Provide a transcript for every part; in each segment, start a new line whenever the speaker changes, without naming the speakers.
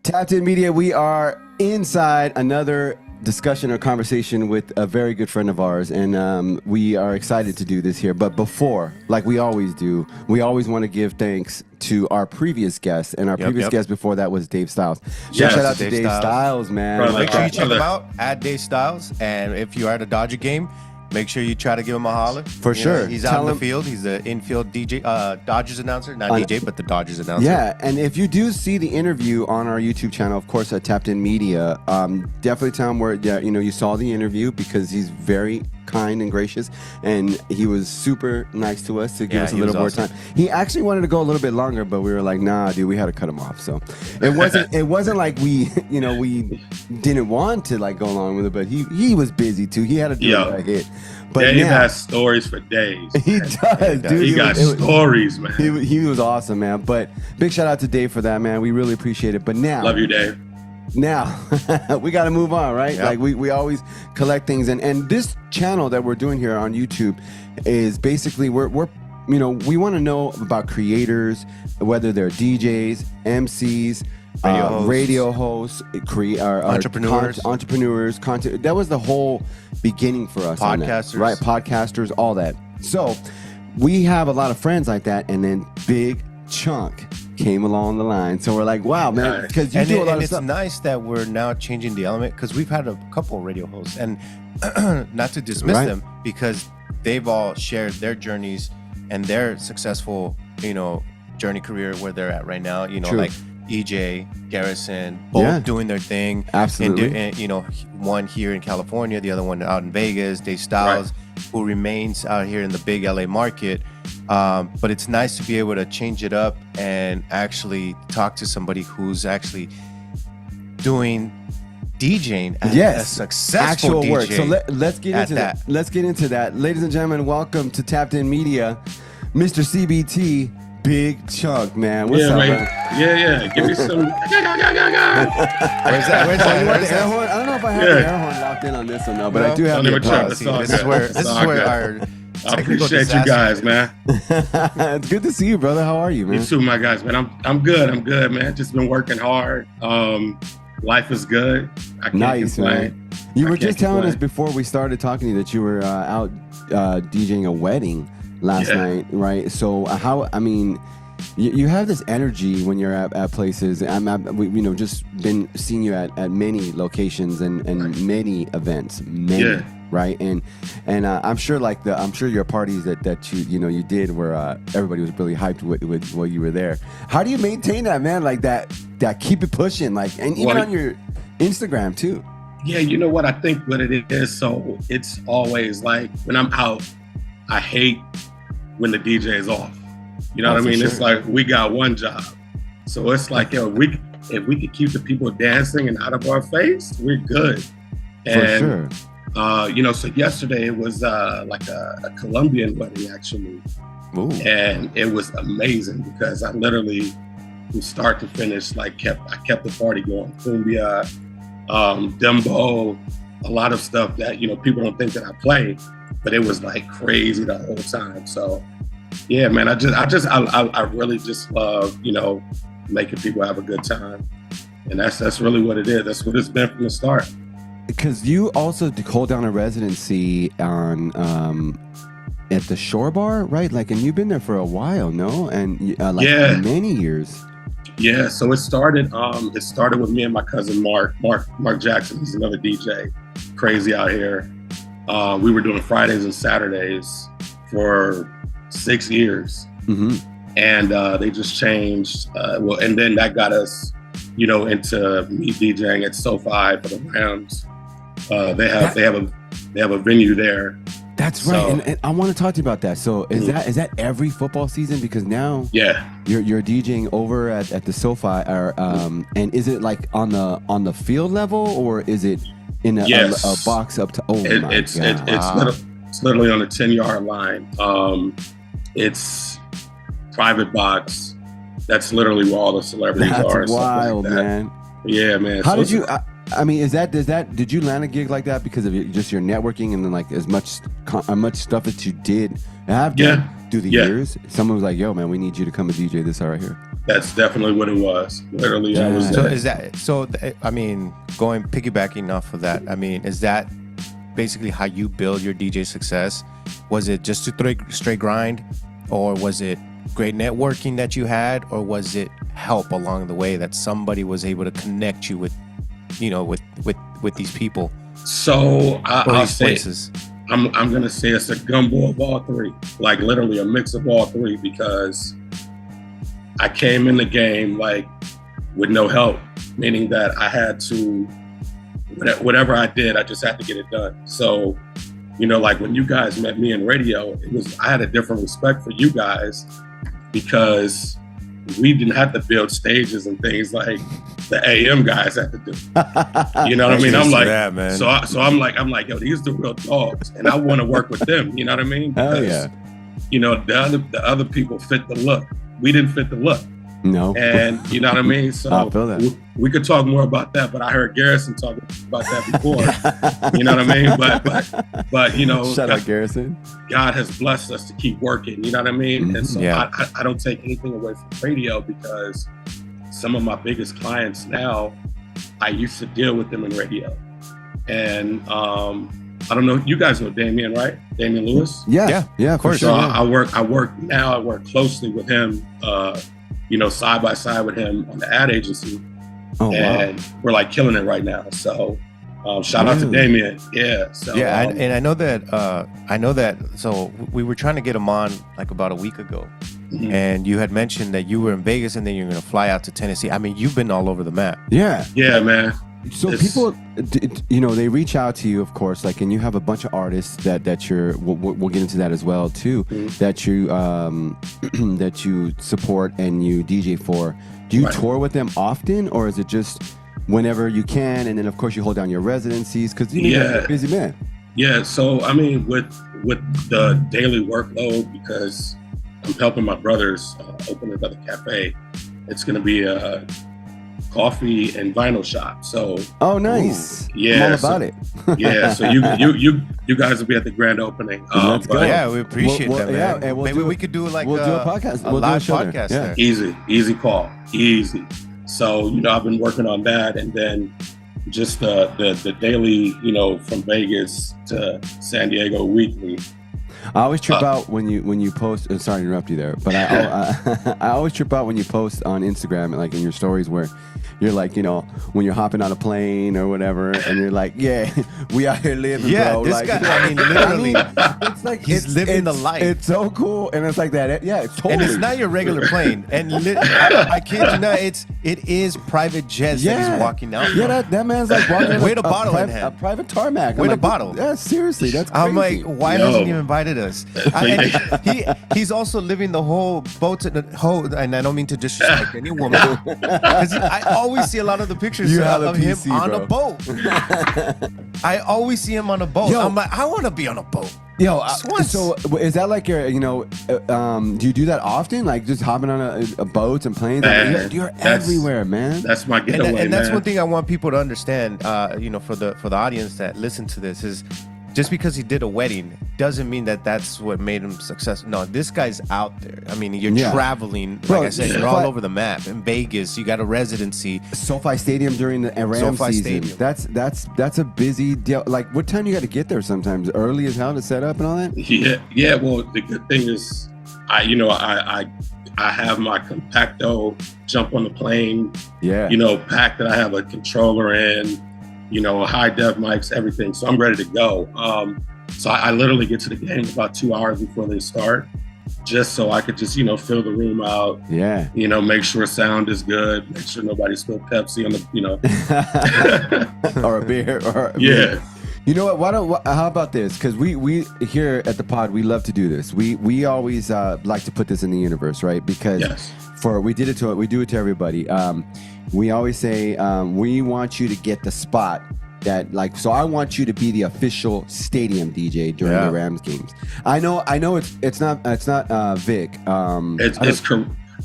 Tapped In Media, we are inside another discussion or conversation with a very good friend of ours, and we are excited to do this here. But before, like we always do, we always want to give thanks to our previous guest, and our previous guest before that was Dave Styles.
Yes,
shout out to Dave Styles, man.
Bro, make sure you check him out at Dave Styles, and if you are at a Dodger game, make sure you try to give him a holler.
For sure.
He's out in the field. He's the infield DJ, Dodgers announcer. Not DJ, but the Dodgers announcer.
Yeah, and if you do see the interview on our YouTube channel, of course, at Tapped In Media, definitely tell him where you saw the interview, because he's very kind and gracious, and he was super nice to us to give us a little more time. He actually wanted to go a little bit longer, but we were like, nah, dude, we had to cut him off. So it wasn't like we didn't want to like go along with it, but he was busy too. He had to do a hit. But
Dave has stories for days.
He does, dude.
He got stories, man.
He was awesome, man. But big shout out to Dave for that, man. We really appreciate it. But now,
love you, Dave.
Now, we got to move on, right?
Yep.
Like we always collect things, and this channel that we're doing here on YouTube is basically we want to know about creators, whether they're DJs, MCs, radio hosts, entrepreneurs, content. That was the whole beginning for us.
Podcasters,
on that, right? Podcasters, all that. So we have a lot of friends like that, and then Big Chunk came along the line. So we're like, wow, man, because you do a lot of stuff.
It's nice that we're now changing the element, because we've had a couple of radio hosts, and not to dismiss them, because they've all shared their journeys and their successful, journey career where they're at right now. Like EJ, Garrison, both doing their thing.
Absolutely.
And one here in California, the other one out in Vegas. Dave Styles, who remains out here in the big LA market. But it's nice to be able to change it up and actually talk to somebody who's actually doing DJing as a successful
actual
DJ.
Work. So let's get into that. Let's get into that. Ladies and gentlemen, welcome to Tapped In Media, Mr. CBT, Big Chunk, man. What's up, man?
Yeah. Give me some.
Where's that?
You want the air horn? I don't know if I have the air horn locked in on this one, but I do have the applause.
This is where our
I appreciate you guys, man.
It's good to see you, brother. How are you, man?
You too, my guys, man. I'm good, man. Just been working hard. Life is good. I can't complain.
Man. You were just telling us before we started talking to you that you were out DJing a wedding last night, right? So you have this energy when you're at places. We just been seeing you at many locations and many events, right? And I'm sure your parties that you did where everybody was really hyped with while you were there. How do you maintain that, man? Like that keep it pushing, like, and even on your Instagram too.
Yeah, you know what I think what it is. So it's always like when I'm out, I hate when the DJ is off. You know what I mean? Sure. It's like we got one job. So it's like, if we could keep the people dancing and out of our face, we're good. And,
for sure.
So yesterday it was like a Colombian wedding, actually.
Ooh.
And it was amazing because I literally, from start to finish, I kept the party going. Cumbia, dembo, a lot of stuff that, people don't think that I play, but it was like crazy the whole time. So yeah, man, I really just love, making people have a good time. And that's really what it is. That's what it's been from the start.
Because you also hold down a residency on at the Shorebar, right? Like, and you've been there for a while, no? And many years.
Yeah, so it started with me and my cousin Mark Jackson. He's another DJ, crazy out here. We were doing Fridays and Saturdays for 6 years. Mm-hmm. And they just changed. And then that got us, into me DJing at SoFi for the Rams. They have a venue there.
That's right, and I want to talk to you about that. So is that every football season? Because now you're DJing over at the SoFi, and is it like on the field level, or is it in a box up to?
It's literally on the 10-yard line. It's private box. That's literally where all the celebrities are.
That's wild, man.
Yeah, man.
How did you? Did you land a gig like that because of just your networking and then like as much stuff that you did have done through the years? Someone was like, "Yo, man, we need you to come and DJ this right here."
That's definitely what it was. Literally, that was
So
it.
is that so? I mean, going piggybacking off of that. I mean, is that basically how you build your DJ success? Was it just to straight grind, or was it great networking that you had, or was it help along the way that somebody was able to connect you with, with these people?
So I'll say,
places.
I'm gonna say it's a gumbo of all three, like literally a mix of all three, because I came in the game like with no help, meaning that I had to, whatever I did, I just had to get it done. So, like when you guys met me in radio, I had a different respect for you guys because we didn't have to build stages and things like the AM guys had to do. You know what I mean? I'm like,
that, man.
so I'm like, yo, these are the real dogs, and I want to work with them. You know what I mean?
Because,
the other people fit the look. We didn't fit the look.
No.
And you know what I mean? So
I feel that.
We could talk more about that, but I heard Garrison talk about that before. You know what I mean? But
shout out Garrison.
God has blessed us to keep working. You know what I mean?
Mm-hmm.
And so
Yeah.
I don't take anything away from radio, because some of my biggest clients now, I used to deal with them in radio. And I don't know, you guys know Damien, right? Damien Lewis?
Yeah, of course.
So I work closely with him, side by side with him on the ad agency.
Oh,
and we're like killing it right now. So shout out to Damien. Yeah. So
and I know that. So we were trying to get him on like about a week ago,
mhm.
and you had mentioned that you were in Vegas and then you're going to fly out to Tennessee. I mean, you've been all over the map.
Yeah,
man.
So people, they reach out to you, of course, like, and you have a bunch of artists that you're. We'll get into that as well too.
Mhm.
That you that you support and you DJ for. Do you tour with them often, or is it just whenever you can? And then, of course, you hold down your residencies because you're a busy man.
Yeah. So I mean, with the daily workload, because I'm helping my brothers open another cafe. It's going to be a coffee and vinyl shop. So
nice.
Yeah,
I'm all about it.
Yeah, so you guys will be at the grand opening.
Let's go.
Yeah, we appreciate that, man.
Yeah, and
Maybe we could do like
we'll do a podcast.
a
We'll
live
do a show
podcast
there.
there.
Easy call, easy. So I've been working on that, and then just the daily, from Vegas to San Diego weekly.
I always trip out when you post. Sorry to interrupt you there, but I always trip out when you post on Instagram, like in your stories, where you're like, when you're hopping on a plane or whatever, and you're like, yeah, we out here living, bro.
This
like,
guy, I mean, literally,
it's like
he's living the life.
It's so cool, and it's like that. Yeah, it's totally.
And it's not your regular plane. And I kid you not, it is private jets that he's walking out.
Yeah, that man's like walking
with a bottle in hand.
A private tarmac.
With
like,
a bottle.
Yeah, seriously, that's crazy.
I'm like, why hasn't he invited us? He's also living the whole boat and I don't mean to disrespect any woman, because I always see a lot of the pictures of him on a boat. I always see him on a boat. I'm like, I want to be on a boat.
So is that like your, do you do that often? Like just hopping on a boats and planes?
Man,
you're everywhere, man.
That's my getaway,
and that's
man.
one thing I want people to understand, for the audience that listen to this is, just because he did a wedding doesn't mean that that's what made him successful. No, this guy's out there. I mean, you're traveling. Like I said, you're all over the map. In Vegas, you got a residency.
SoFi Stadium during the Rams season.
Stadium.
That's a busy deal. Like, what time you got to get there sometimes? Early as hell to set up and all that?
Yeah. Well, the good thing is, I have my compacto jump on the plane.
Yeah.
Packed that I have a controller in. High def mics, everything. So I'm ready to go. So I literally get to the game about 2 hours before they start, just so I could just, fill the room out.
Yeah.
Make sure sound is good. Make sure nobody spilled Pepsi on the,
or a beer.
Yeah.
You know what? How about this? Because we here at the pod, we love to do this. We always like to put this in the universe, right? Because we do it to everybody. We always say we want you to get the spot that, like, so I want you to be the official stadium DJ during the Rams games. I know it's not Vic.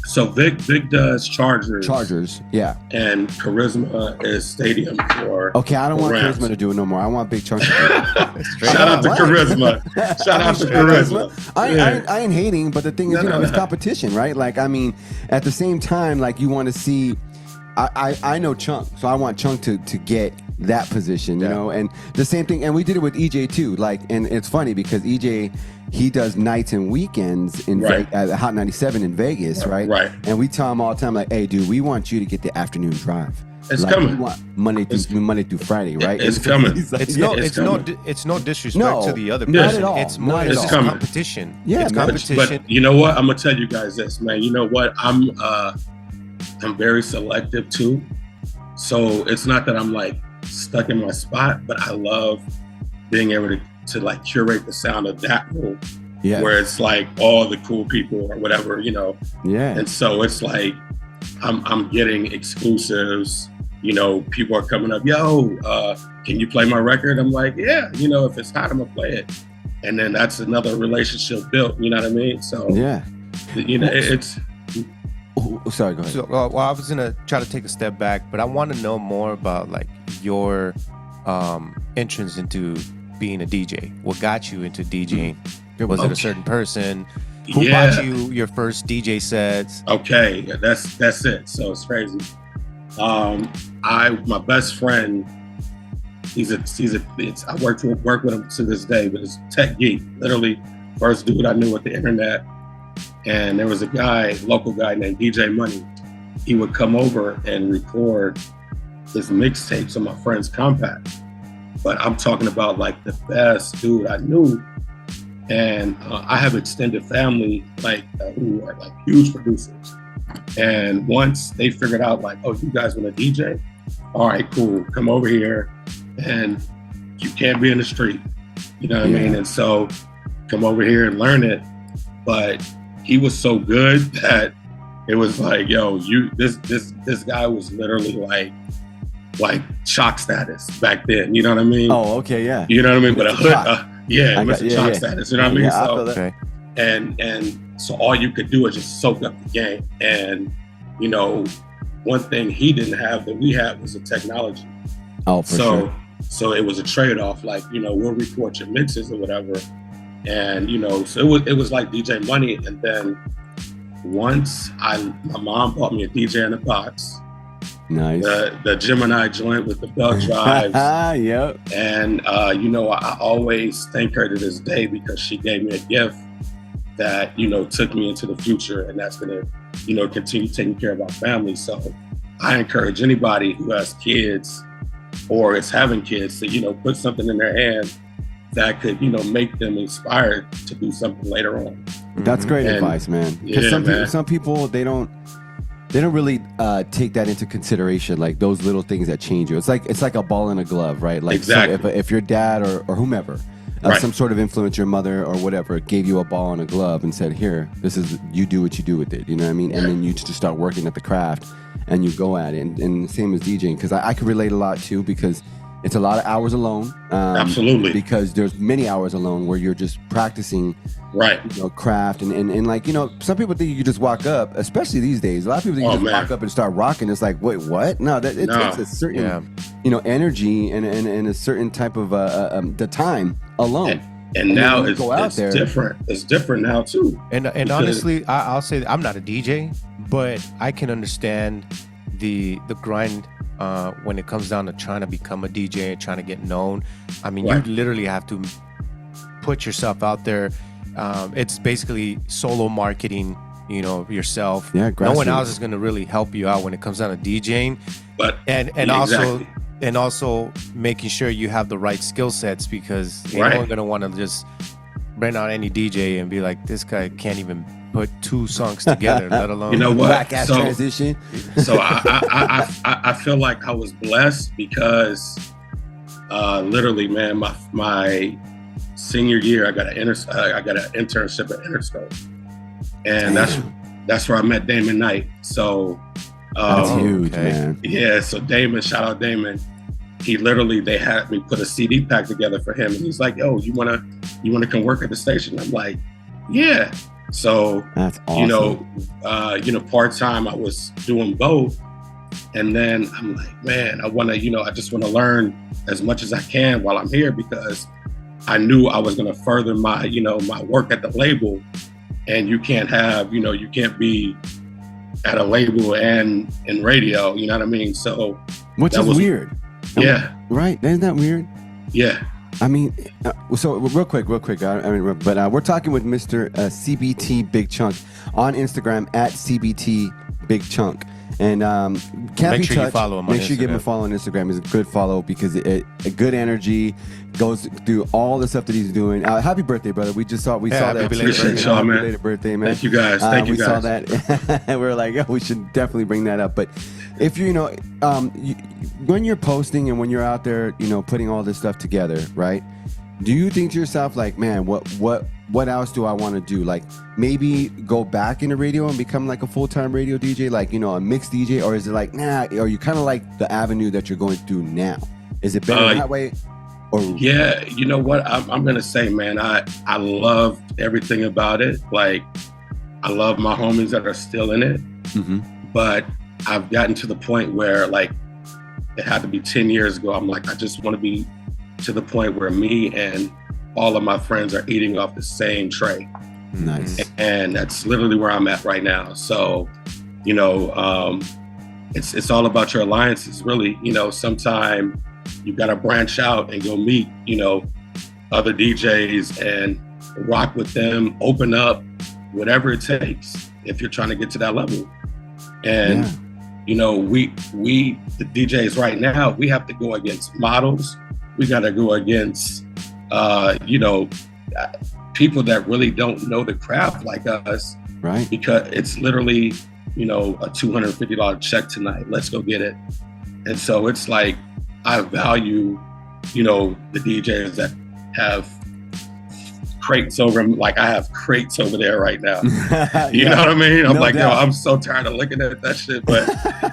So Vic does Chargers.
Yeah.
And Charisma is Stadium for.
Okay, I don't want
Rams.
Charisma to do it no more. I want Big Chunky.
Shout out to Charisma. Shout out to Charisma.
I ain't hating, but the thing is, it's competition, right? Like, I mean, at the same time, like you want to see. I know Chunk, so I want Chunk to get that position, you know, and the same thing, and we did it with EJ too. Like, and it's funny because EJ, he does nights and weekends in at Hot 97 in Vegas, right? And we tell him all the time, like, hey, dude, we want you to get the afternoon drive.
It's
like,
coming.
We want Monday through Friday, right?
It's coming.
Like, it's no disrespect to the other person.
Not at all.
It's more
it's
competition.
Yeah,
it's competition.
But you know what? I'm gonna tell you guys this, man. You know what? I'm very selective too. So it's not that I'm like stuck in my spot, but I love being able to like curate the sound of that room. Yeah. Where it's like all the cool people or whatever, you know. Yeah. And so it's like I'm getting exclusives, you know, people are coming up, yo, can you play my record? I'm like, yeah, you know, if it's hot, I'm gonna play it. And then that's another relationship built, you know what I mean? So yeah, you know, it's
sorry, go ahead.
So, well, I was gonna try to take a step back, but I want to know more about like your entrance into being a DJ. What got you into DJing? Was it a certain person? Who bought you your first DJ sets?
Okay, that's it. So it's crazy. My best friend, I work with him to this day, but he's a tech geek. Literally, first dude I knew with the internet. And there was a local guy named DJ Money. He would come over and record his mixtapes on my friend's compact. But I'm talking about like the best dude I knew. And I have extended family who are like huge producers. And once they figured out like, oh, you guys want to DJ? All right, cool. Come over here. And you can't be in the street. You know what I mean? And so come over here and learn it. But he was so good that it was like, yo, this guy was literally like shock status back then. You know what I mean?
Oh, okay, yeah.
You know what I mean? But a hood, it was shock status. You know what I mean?
Yeah,
so,
okay.
And so all you could do is just soak up the game. And you know, one thing he didn't have that we had was the technology.
Oh, for sure.
So it was a trade-off. Like, you know, we'll record your mixes or whatever. And, you know, so it was like DJ Money. And then once my mom bought me a DJ in a box.
Nice.
The Gemini joint with the belt drives.
Yep.
And, you know, I always thank her to this day because she gave me a gift that, you know, took me into the future. And that's going to, you know, continue taking care of our family. So I encourage anybody who has kids or is having kids to, you know, put something in their hand that could, you know, make them inspired to do something later on.
That's great advice, man. Because some people, they don't really take that into consideration, like those little things that change you. It's like a ball in a glove, right? Like
exactly.
So if your dad or whomever, some sort of influence, your mother or whatever, gave you a ball and a glove and said, here, this is, you do what you do with it. You know what I mean? And then you just start working at the craft and you go at it. And same as DJing, because I could relate a lot too, because it's a lot of hours alone.
Absolutely.
Because there's many hours alone where you're just practicing, you know, craft and like, you know, some people think you can just walk up, especially these days. A lot of people think you just walk up and start rocking. It's like, wait, what? No, it takes a certain, you know, energy and a certain type of the time alone.
And now it's different. It's different now too.
And honestly, I'll say that I'm not a DJ, but I can understand the grind. When it comes down to trying to become a DJ and trying to get known, I mean, you literally have to put yourself out there. It's basically solo marketing, you know, yourself. Yeah, no one else is going to really help you out when it comes down to DJing. But and also making sure you have the right skill sets, because you're not going to want to just bring out any DJ and be like, this guy can't even put two songs together, let alone,
you know what?
Whack-ass transition.
So I feel like I was blessed because literally, man, my senior year, I got an internship at Interscope, and that's where I met Damon Knight. So
that's huge, man.
Yeah, so Damon, shout out Damon. They had me put a CD pack together for him, and he's like, "Yo, you wanna come work at the station?" I'm like, "Yeah." So
that's awesome.
Part time I was doing both, and then I'm like, man, I just want to learn as much as I can while I'm here, because I knew I was going to further my work at the label, and you can't be at a label and in radio, you know what I mean? So
which is weird.
Yeah.
Right. Isn't that weird?
Yeah.
I mean, so real quick. We're talking with Mr. CBT Big Chunk on Instagram at CBT Big Chunk. And
make sure you follow him on Instagram.
Make sure you give him a follow on Instagram. It's a good follow because a good energy goes through all the stuff that he's doing. Happy birthday, brother. We saw that.
Appreciate y'all, man.
Belated birthday, man.
Thank you guys.
We saw that. And we were like, we should definitely bring that up. But if when you're posting and when you're out there, putting all this stuff together, right? Do you think to yourself like, man, what else do I want to do? Like maybe go back into radio and become like a full-time radio DJ, like, a mixed DJ, or is it like, nah, or you kind of like the avenue that you're going through now? Is it better that way? Or
yeah, you know what? I'm going to say, man, I loved everything about it. Like, I love my homies that are still in it, but I've gotten to the point where like, it had to be 10 years ago. I'm like, I just want to be to the point where me and all of my friends are eating off the same tray.
Nice.
And that's literally where I'm at right now. So, it's all about your alliances, really. Sometime you got to branch out and go meet, other DJs and rock with them, open up, whatever it takes if you're trying to get to that level. And, we the DJs right now, we have to go against models. We got to go against, people that really don't know the craft like us.
Right.
Because it's literally, a $250 check tonight. Let's go get it. And so it's like, I value, the DJs that have crates over them. Like I have crates over there right now. You know what I mean? I'm I'm so tired of looking at that shit, but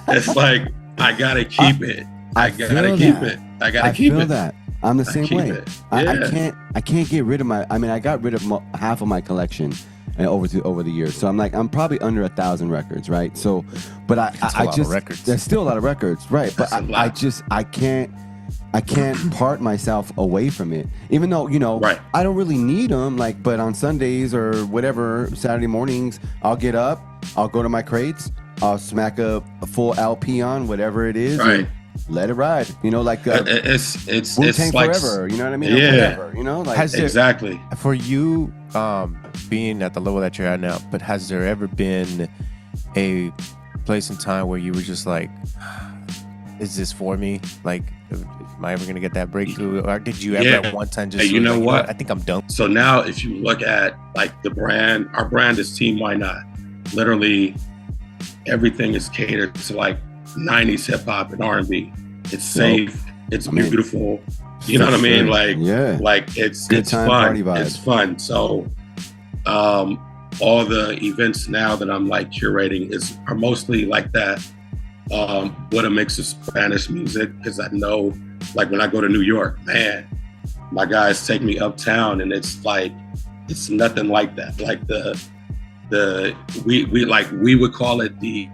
it's like, I gotta keep it. I gotta keep it. I feel
that. I'm the same way.
Yeah.
I can't get rid of I got rid of half of my collection over the years. So I'm probably under 1,000 records, right? So, but there's still a lot of records, right? But I can't part myself away from it, even though
right.
I don't really need them. Like, but on Sundays or whatever, Saturday mornings, I'll get up, I'll go to my crates, I'll smack a full LP on whatever it is,
right.
and let it ride. Like
it's
Wu-Tang
like
forever. You know what I mean?
Yeah.
Or whatever.
Exactly.
For you, being at the level that you're at now, but has there ever been a place in time where you were just like, is this for me? Like, am I ever going to get that breakthrough? Or did you ever at one time just
you know
like,
what?
I think I'm done.
So now if you look at like the brand, our brand is Team Why Not. Literally everything is catered to like 90s hip hop and R&B. It's safe. It's beautiful. You know what I mean? Like, like it's
time,
fun.
Party vibes.
It's fun. So, all the events now that I'm like curating are mostly like that. With a mix of Spanish music, because I know, like when I go to New York, man, my guys take me uptown, and it's like it's nothing like that. Like we would call it the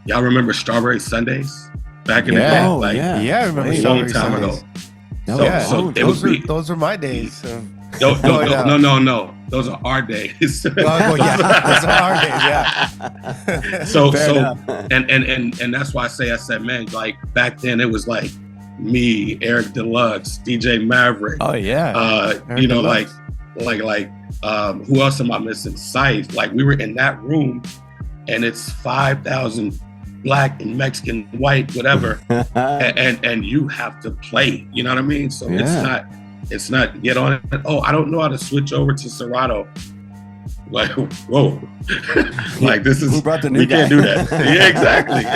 y'all remember Strawberry Sundays back in the day?
Oh,
like,
yeah.
I remember
a long time ago.
Those were my days.
No. Those are our days.
Those are our days. Yeah.
So and that's why I said, man, like back then it was like me, Eric Deluxe, DJ Maverick.
Oh yeah.
Like who else am I missing? Scythe. Like we were in that room, and it's 5,000 Black and Mexican, white, whatever, and you have to play. You know what I mean? So it's not get on it. Oh, I don't know how to switch over to Serato. Like, whoa. Like this is,
who brought the new
we
guy?
can't do that. Yeah,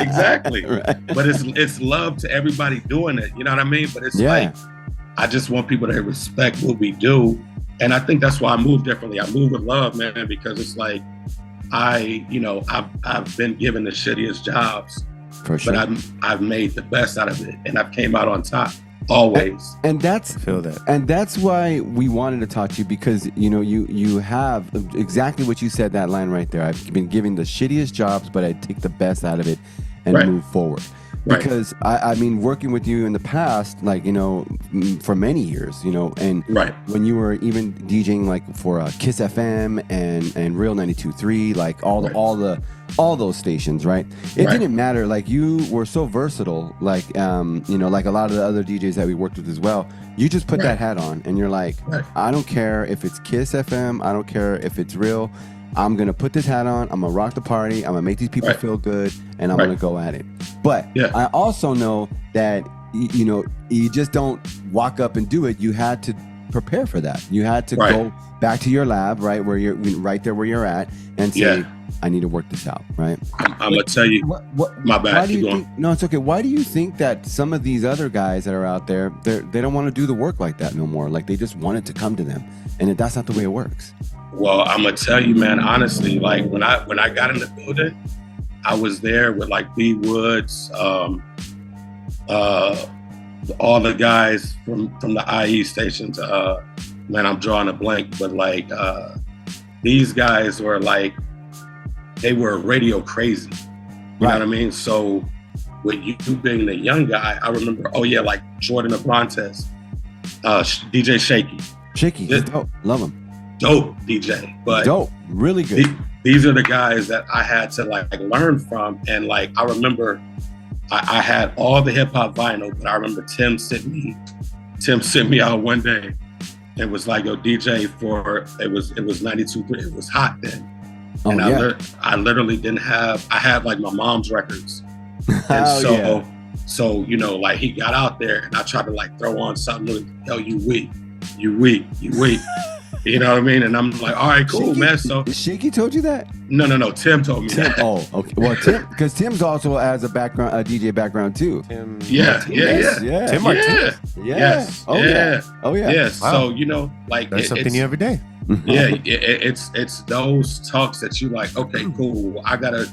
exactly.
Right.
But it's love to everybody doing it. You know what I mean? But it's like, I just want people to respect what we do. And I think that's why I move differently. I move with love, man, because it's like, I've been given the shittiest jobs,
for sure.
but I've made the best out of it, and I've came out on top. always.
And that's
I feel that.
And that's why we wanted to talk to you, because you have exactly what you said, that line right there. I've been given the shittiest jobs, but I take the best out of it and move forward. Because I mean, working with you in the past, like, for many years, and when you were even DJing like for KIIS FM and Real 92.3, like all those stations, right? It didn't matter. Like, you were so versatile, like like a lot of the other DJs that we worked with as well. You just put that hat on, and you're like, I don't care if it's KIIS FM, I don't care if it's Real. I'm going to put this hat on, I'm going to rock the party, I'm going to make these people feel good, and I'm going to go at it. But I also know that, you just don't walk up and do it. You had to prepare for that. You had to go back to your lab, right there where you're at, and say, I need to work this out, right?
I'm going to tell you, my bad, keep going.
No, it's okay. Why do you think that some of these other guys that are out there, they don't want to do the work like that no more? Like, they just want it to come to them, and that's not the way it works.
Well, I'm gonna tell you, man, honestly, like when I got in the building, I was there with like B Woods, all the guys from the IE stations. Man, I'm drawing a blank, but like these guys were like, they were radio crazy. You know what I mean? So with you being the young guy, I remember, like Jordan Abrantes, DJ Shaky.
Shaky, dope. Love him.
Dope DJ, but
dope, really good.
These are the guys that I had to like learn from, and like I remember, I had all the hip hop vinyl, but I remember Tim sent me out one day, and was like, "Yo, DJ for it was 92.3. It was hot then, and I literally didn't have. I had like my mom's records, and so like he got out there, and I tried to like throw on something. Yo, you weak. You know what I mean? And I'm like, all right, cool, man. So
Shaky told you that?
No. Tim told me that.
Oh, okay. Well, because Tim's also has a DJ background too.
Tim.
Tim Martinez.
Yes.
Oh yeah.
Yes.
Wow.
So like,
that's something new every day.
It's those talks that you like. Okay, cool. I gotta,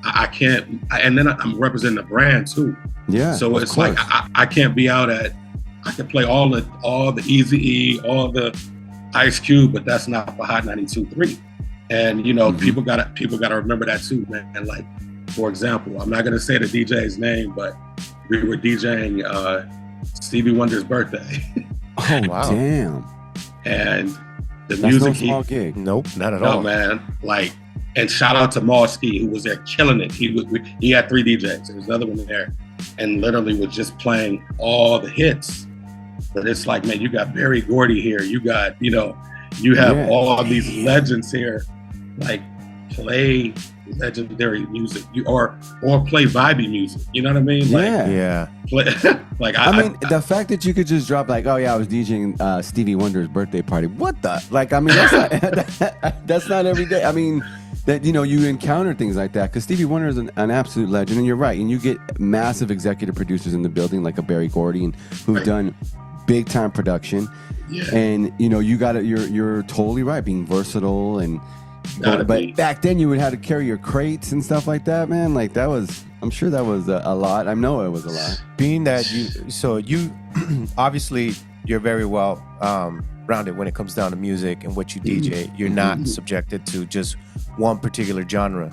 I can't. And then I'm representing the brand too.
Yeah.
So it's like I can't be out at. I can play all the Eazy-E, all the Ice Cube, but that's not for Hot 92.3. And people gotta remember that too, man. And like, for example, I'm not gonna say the DJ's name, but we were DJing Stevie Wonder's birthday.
Oh wow! Damn.
And the
that's
music,
no small gig.
Nope, not at all.
No, man. Like, and shout out to Mawski, who was there killing it. He had 3 DJs. There was another one there, and literally was just playing all the hits. But it's like, man, you got Berry Gordy here. You got, you have all these legends here. Like, play legendary music, or play vibey music. You know what I mean? Like, play, like
I mean, the fact that you could just drop like, I was DJing Stevie Wonder's birthday party. What the? Like, I mean, that's not every day. I mean, that you encounter things like that, because Stevie Wonder is an absolute legend, and you're right. And you get massive executive producers in the building, like a Berry Gordy, and who've done big time production. And you're totally right, being versatile and but back then you would have to carry your crates and stuff like that, man. Like, I'm sure that was a lot. I know it was a lot.
Being that you obviously you're very well rounded when it comes down to music and what you DJ. You're not subjected to just one particular genre.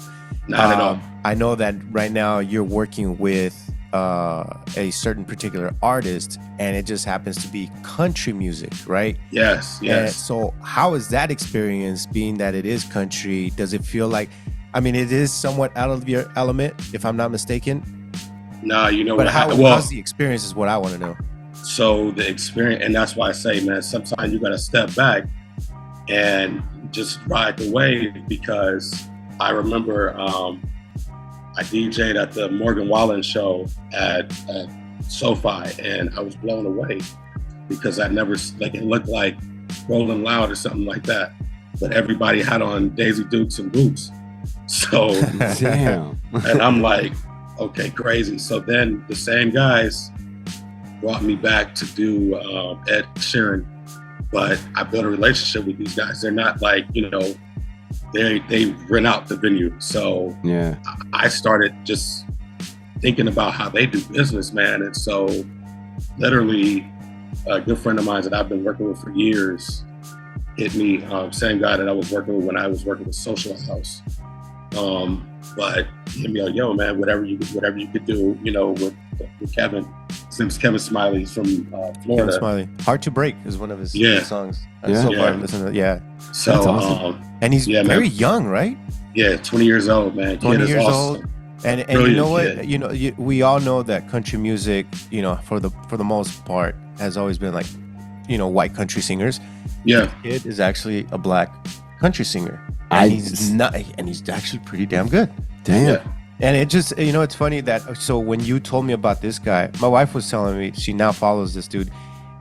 Not at all.
I know that right now you're working with a certain particular artist, and it just happens to be country music, right?
Yes.
And so how is that experience, being that it is country? Does it feel like, I mean, it is somewhat out of your element, if I'm not mistaken?
Nah,
but how's the experience is what I want to know.
So the experience, and that's why I say, man, sometimes you got to step back and just ride the wave, because I remember I DJ'd at the Morgan Wallen show at SoFi, and I was blown away because I never, like, it looked like Rolling Loud or something like that, but everybody had on Daisy Dukes and boots. So,
damn.
And I'm like, okay, crazy. So then the same guys brought me back to do Ed Sheeran, but I built a relationship with these guys. They're not like, they rent out the venue. So I started just thinking about how they do business, man. And so literally a good friend of mine that I've been working with for years hit me, same guy that I was working with when I was working with Social House. But he hit me like, yo, man, whatever you could do, you know, with Kevin. His name's Kevin Smiley. He's from Florida.
Kevin Smiley. Hard to Break is one of his songs. So far, listen to
So,
that's awesome. And he's very young, right?
Yeah, 20 years old, man.
20 years
awesome.
old. And you know what? You know, we all know that country music, you know, for the most part, has always been like, you know, white country singers.
Yeah.
This kid is actually a black country singer. And he's actually pretty damn good.
Damn.
Yeah.
And it just, you know, it's funny that, so when you told me about this guy, my wife was telling me she now follows this dude,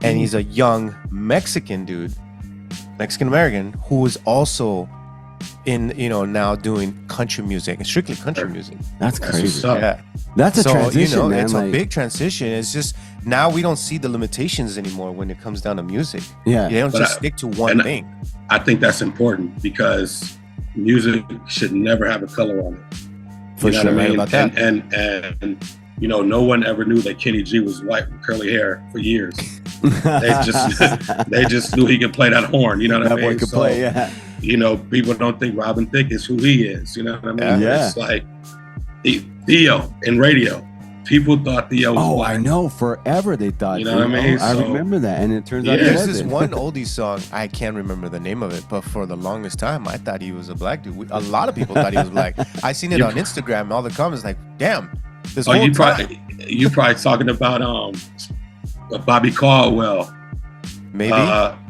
and he's a young Mexican dude, Mexican American, who is also in, you know, now doing country music, strictly country music.
That's crazy.
Yeah.
That's a transition,
you know,
man.
It's a big transition. It's just now we don't see the limitations anymore when it comes down to music.
Yeah.
You don't just stick to one thing.
I think that's important because music should never have a color on it.
For sure, right about that.
And you know, no one ever knew that Kenny G was white with curly hair for years. they just knew he could play that horn. You know what I mean?
That boy could play, yeah.
You know, people don't think Robin Thicke is who he is. You know what I mean?
Yeah.
It's like Theo in radio. People thought Theo was black.
I know. Forever they thought.
You know what I mean?
I remember that, and it turns out
there's this one oldie song. I can't remember the name of it, but for the longest time, I thought he was a black dude. A lot of people thought he was black. I seen it on Instagram. All the comments like, "Damn, this whole time."
You probably talking about Bobby Caldwell.
Maybe.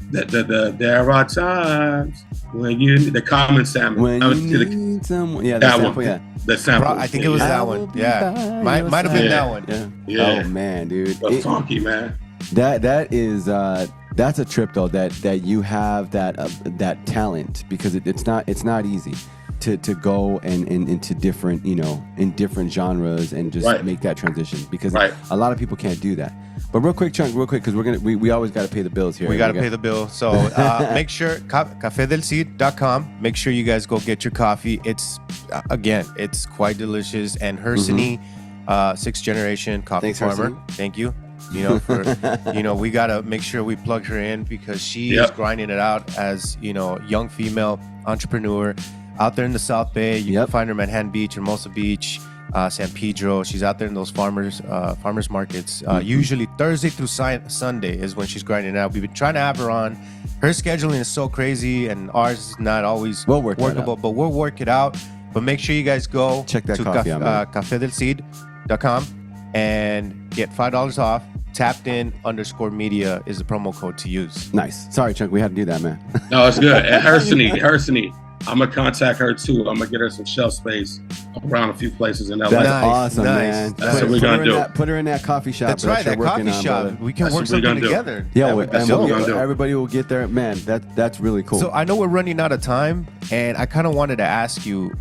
There are times when you the common salmon.
When you need someone,
that
sample,
one.
yeah.
The sample.
I think it was that one. Yeah, might have been that one.
Yeah.
Oh man, dude.
But funky, man.
That is that's a trip though. That you have that talent, because it's not easy to go and into different, you know, in different genres and just make that transition, because a lot of people can't do that. But real quick, because we always got to pay the bills here.
We got to pay the bill. So make sure, cafedelcid.com. Make sure you guys go get your coffee. It's, again, it's quite delicious. And Hersony, 6th generation coffee farmer.
Hersony.
Thank you. You know, for, you know, we got to make sure we plug her in, because she is grinding it out as, you know, young female entrepreneur out there in the South Bay. You can find her in Manhattan Beach, Hermosa Beach, San Pedro. She's out there in those farmers markets. Usually Thursday through Sunday is when she's grinding out. We've been trying to have her on. Her scheduling is so crazy, and ours is not always workable, but we'll work it out. But make sure you guys go
check that
to
cafedelcid.com
and get $5 off. Tapped_in_media is the promo code to use.
Nice. Sorry, Chuck, we had to do that, man.
No, it's good. And Hersony, I'm gonna contact her too. I'm gonna get her some shelf space around a few places in LA.
That's awesome, man.
That's what we're gonna do.
Put her in that coffee shop.
That's right, that coffee shop.
Brother.
We can work something together.
Yeah, everybody will get there. Man, that's really cool.
So I know we're running out of time, and I kind of wanted to ask you,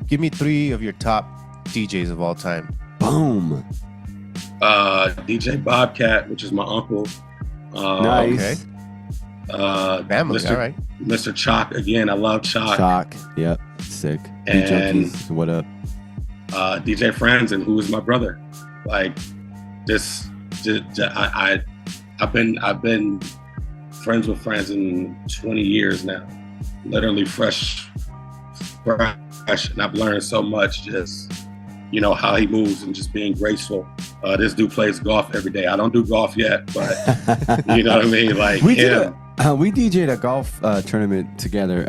give me 3 of your top DJs of all time.
Boom.
DJ Bobcat, which is my uncle.
Nice.
Okay. Family, all right.
Mr. Chalk, again, I love Chalk.
Chalk, yep, sick.
And
Junkies, what up?
DJ Franzen, who is my brother. Like, I've been friends with Franzen 20 years now. Literally fresh, and I've learned so much, just, you know, how he moves and just being graceful. This dude plays golf every day. I don't do golf yet, but you know what I mean? Like,
we DJ'd a golf tournament together,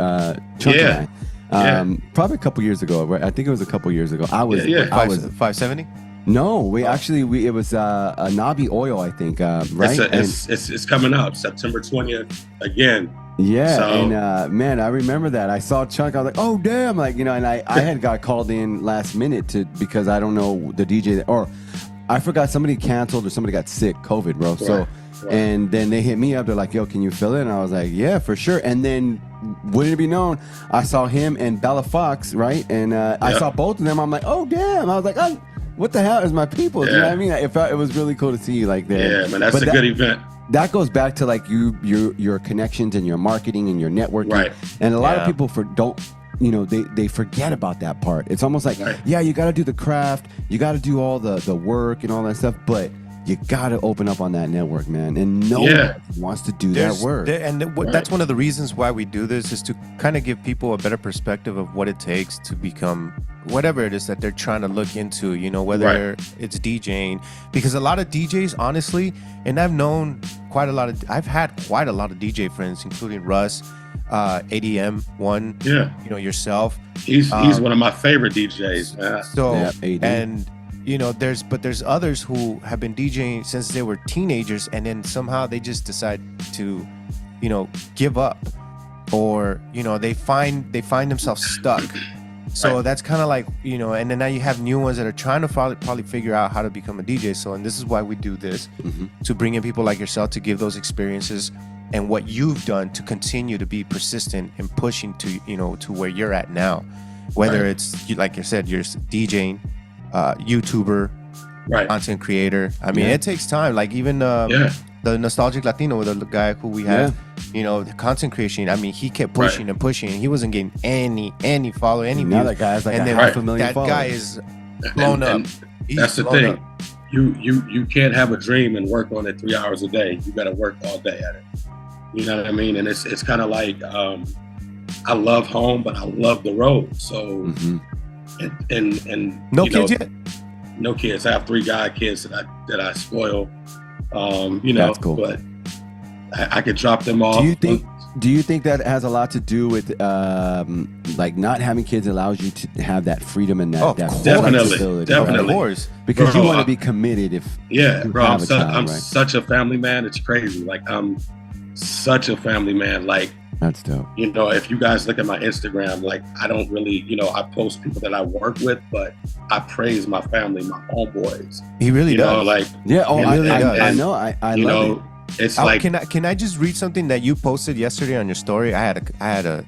Chuck and I. Probably a couple years ago. Right? I think it was a couple years ago. I was
570.
No, it was a Nabi Oil, I think. Right?
It's coming up September 20th again.
Yeah, so, and man, I remember that. I saw Chuck. I was like, "Oh damn!" Like, you know, and I had got called in last minute because I don't know the DJ, or I forgot somebody canceled or somebody got sick, COVID, bro. So, and then they hit me up. They're like, "Yo, can you fill in?" And I was like, "Yeah, for sure." And then, wouldn't it be known, I saw him and Bella Fox, right? And I saw both of them. I'm like, "Oh damn!" I was like, "Oh, what the hell is my people?" You know what I mean? It was really cool to see you like that.
Yeah, man, that's a good event.
That goes back to like your connections and your marketing and your networking.
Right.
And a lot of people you know, they forget about that part. It's almost like, yeah, you got to do the craft, you got to do all the work and all that stuff, but you got to open up on that network, man. And no one wants to do that work.
That's one of the reasons why we do this, is to kind of give people a better perspective of what it takes to become whatever it is that they're trying to look into, you know, whether it's DJing. Because a lot of DJs, honestly, and I've had quite a lot of DJ friends, including Russ, ADM1, you know, yourself.
He's one of my favorite DJs, man.
So, and you know, there's others who have been DJing since they were teenagers, and then somehow they just decide to, you know, give up, or, you know, they find themselves stuck. So that's kind of like, you know, and then now you have new ones that are trying to probably figure out how to become a DJ. So, and this is why we do this, to bring in people like yourself to give those experiences and what you've done to continue to be persistent and pushing to, you know, to where you're at now. Whether it's, like you said, you're DJing, YouTuber, content creator. I mean, it takes time. Like even the Nostalgic Latino, with the guy who we had, you know, the content creation. I mean, he kept pushing and pushing. And he wasn't getting any follow, any views.
Now that guy's like
and
a half a million
that
followers.
Guy is blown up.
That's the thing. Up. You can't have a dream and work on it 3 hours a day. You got to work all day at it. You know what I mean? And it's kind of like, I love home, but I love the road. So, and
no kids yet?
No kids. I have 3 guy kids that I spoil. You know,
that's cool.
But I could drop them off.
Do you think that has a lot to do with like not having kids allows you to have that freedom and that
definitely,
of course, because you want to be committed.
I'm such a family man. It's crazy. Like I'm such a family man. Like
that's dope.
You know, if you guys look at my Instagram, like I don't really, you know, I post people that I work with, but I praise my family, my homeboys.
He really does.
Know, like
I know. I love it.
It's like,
can I just read something that you posted yesterday on your story? I had to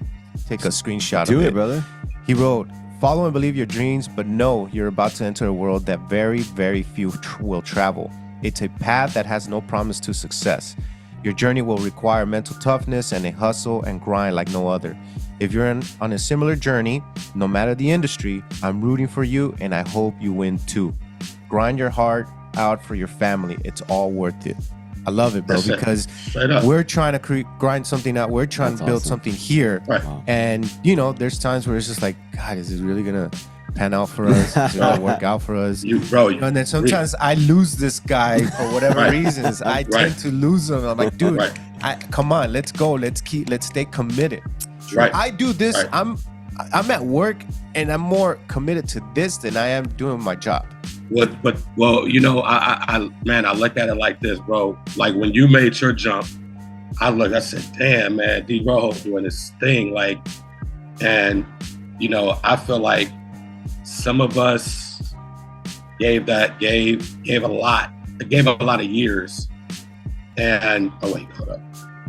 take a screenshot of it.
Do it, brother.
He wrote, "Follow and believe your dreams, but know you're about to enter a world that very, very few will travel. It's a path that has no promise to success. Your journey will require mental toughness and a hustle and grind like no other. If you're on a similar journey, no matter the industry, I'm rooting for you and I hope you win too. Grind your heart out for your family. It's all worth it." I love it, bro, because we're trying to grind something out. We're trying to build something here. Right. And, you know, there's times where it's just like, God, is this really going to pan out for us? Is it going to work out for us?
You know,
and then sometimes I lose this guy for whatever reasons. I tend to lose him. I'm like, dude, come on, let's go. Let's stay committed.
Right.
I do this. I'm at work and I'm more committed to this than I am doing my job.
Well, you know, I look at it like this, bro. Like when you made your jump, I said, damn, man, D Rojo doing this thing, like, and you know, I feel like some of us gave a lot of years, and hold up,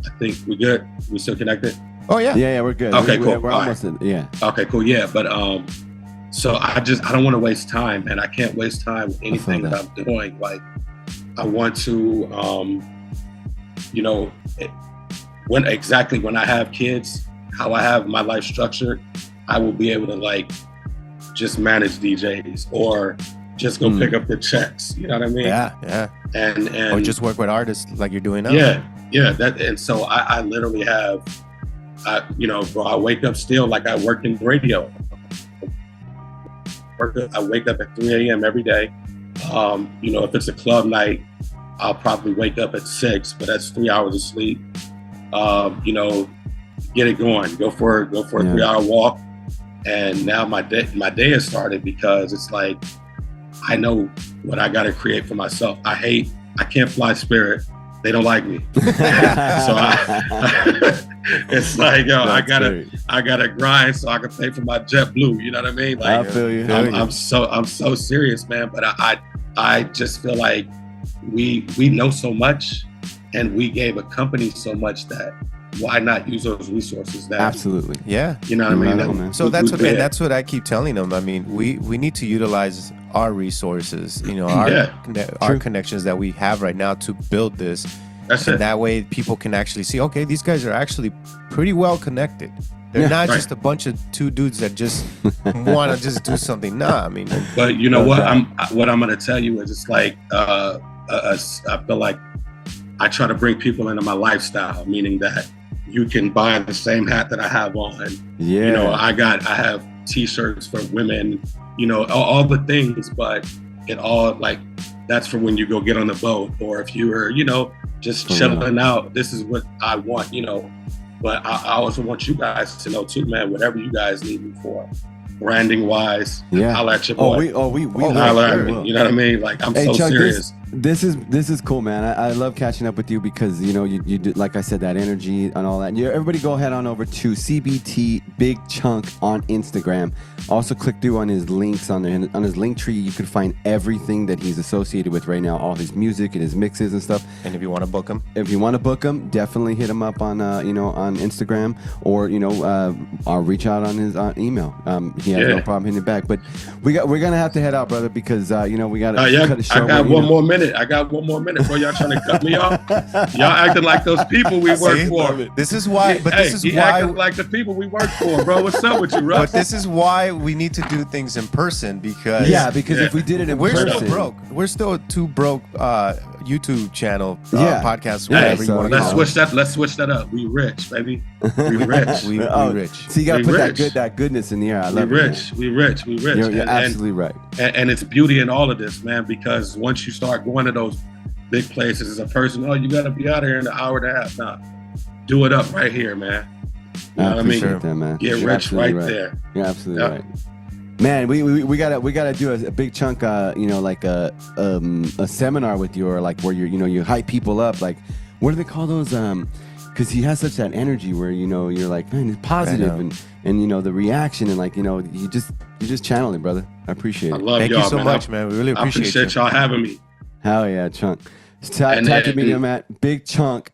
I think we good. We still connected?
Oh yeah,
we're good.
Okay, cool.
We're almost in,
Okay, cool. Yeah, but so I don't want to waste time, and I can't waste time with anything that I'm doing. Like I want to, you know, when I have kids, how I have my life structured, I will be able to like just manage DJs or just go pick up the checks. You know what I mean?
Yeah. And or just work with artists like you're doing now.
Yeah. And so I literally have, you know, bro, I wake up still like I work in radio. I wake up at 3 a.m. every day. You know, if it's a club night, I'll probably wake up at 6, but that's 3 hours of sleep. You know, get it going. Go for a 3-hour walk. And now my day has started because it's like I know what I got to create for myself. I can't fly Spirit. They don't like me. So it's like, yo, I gotta grind so I can pay for my JetBlue. You know what I mean? Like,
I feel you.
I'm so serious, man. But I just feel like we know so much, and we gave a company so much that why not use those resources?
Absolutely.
Yeah.
You know what I mean?
So that's what I keep telling them. I mean, we need to utilize our resources, you know, our connections that we have right now to build this.
That's
and
it.
That way people can actually see, okay, these guys are actually pretty well connected. They're not just a bunch of two dudes that just want to just do something. Nah, I mean.
But you know what? I'm going to tell you is it's like I feel like I try to bring people into my lifestyle, meaning that you can buy the same hat that I have on.
Yeah.
You know, I have T-shirts for women. You know, all the things, but it all like that's for when you go get on the boat, or if you were, you know, just chilling out. This is what I want, you know. But I also want you guys to know too, man. Whatever you guys need me for, branding wise, I'll let your boy.
We
holler at me. You know what I mean? Like I'm so
Chuck,
serious.
This is cool, man. I love catching up with you because you know you do, like I said, that energy and all that. Everybody go head on over to CBT Big Chunk on Instagram. Also click through on his links on his link tree. You can find everything that he's associated with right now, all his music and his mixes and stuff.
And if you want to book him,
definitely hit him up on on Instagram, or I'll reach out on his email. He has no problem hitting it back. But we're gonna have to head out, brother, because we got to cut it short.
I got one more minute. I got 1 more minute before y'all trying to cut me off. Y'all acting like those people we work for.
This is why. But this is why
acting like the people we work for, bro. What's up with you, Russ?
But this is why we need to do things in person because
if we did it in person,
still broke. We're still two broke YouTube channel podcast. Whatever you want to call it.
Let's switch that up. We rich, baby. We rich.
we rich.
So you got to put that goodness in the air. I love it.
We rich.
You're absolutely right.
And it's beauty in all of this, man. Because once you start going to those big places as a person, you got to be out of here in an hour and a half. Nah, do it up right here, man. You know what I mean?
That, man.
Get rich there.
You're absolutely right. Man, we gotta do a big chunk, like a seminar with you, or like where you hype people up. Like, what do they call those? Because he has such that energy where you're like, man, he's positive, and the reaction, and like you just channel it, brother. I appreciate it.
I love
Thank
y'all,
you so much, man. We really appreciate
y'all having me.
Hell yeah, Chunk. Tag your media, Matt. Big Chunk